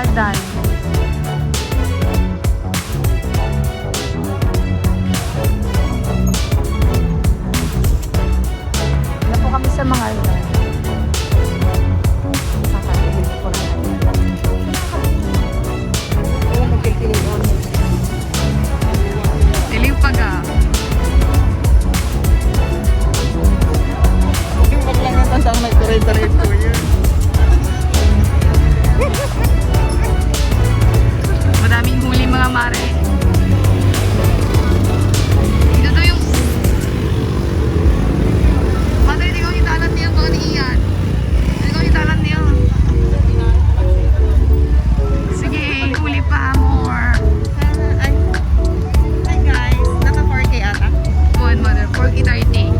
Masdan. Na po kami sa mga aldan. Kakatulog po na natin. Oo, magkikilig. Diliw pa ga. Yung wag lang naman saan nagtaray-taray po yun. Madaming huli mga mare. Ito to yung mare, hindi ko hitalan niya mga niyan. Hindi ko hitalan niya. Sige, huli pa more. Hi guys, naka 4K ata. One mother, 40-30.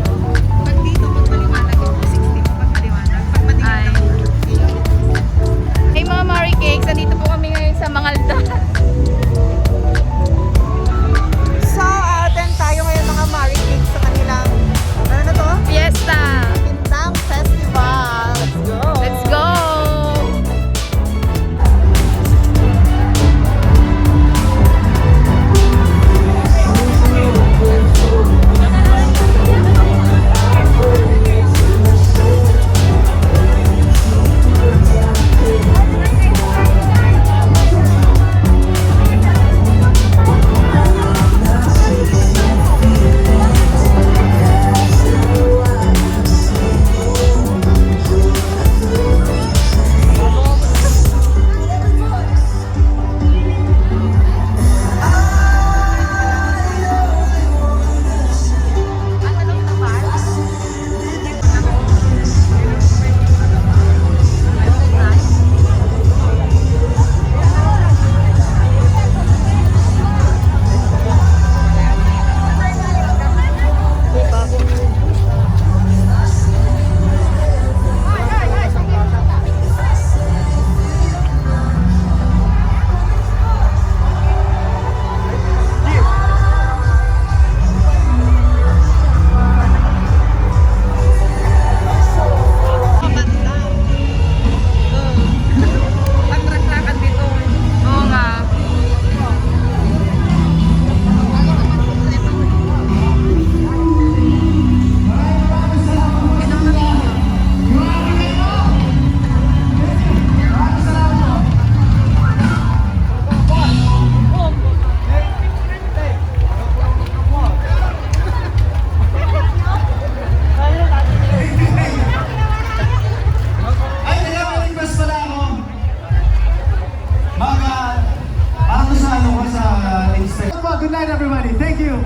Pag dito, pag maliwanag yung 60 pag maliwanag. Pag Ay. madilim lang. Hey mga Mari Cakes, nandito po kami ngayon sa Mangaldan. So, attend tayo ngayon mga Mari Cakes sa kanilang, ano na to? Fiesta! Pindang Festival. Let's go! Let's go! Pag-raklakan dito. Oo nga. Ay, nag-request pala ako. Parang sa ano ko sa Instagram. Good night everybody. Thank you.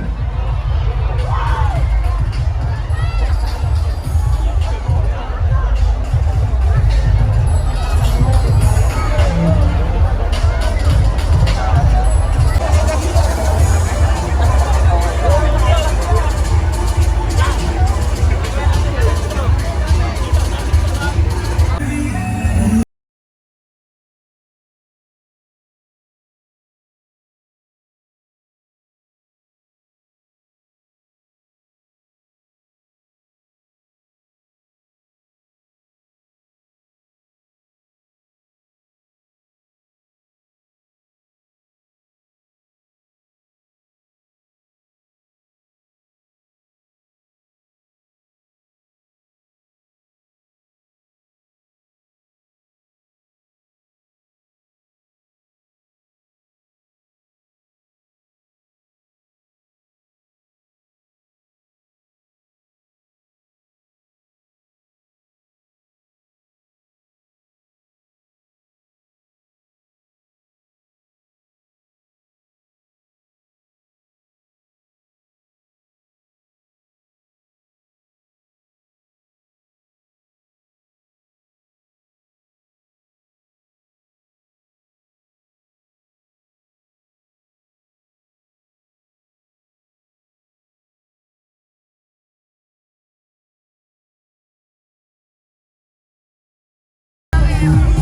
you.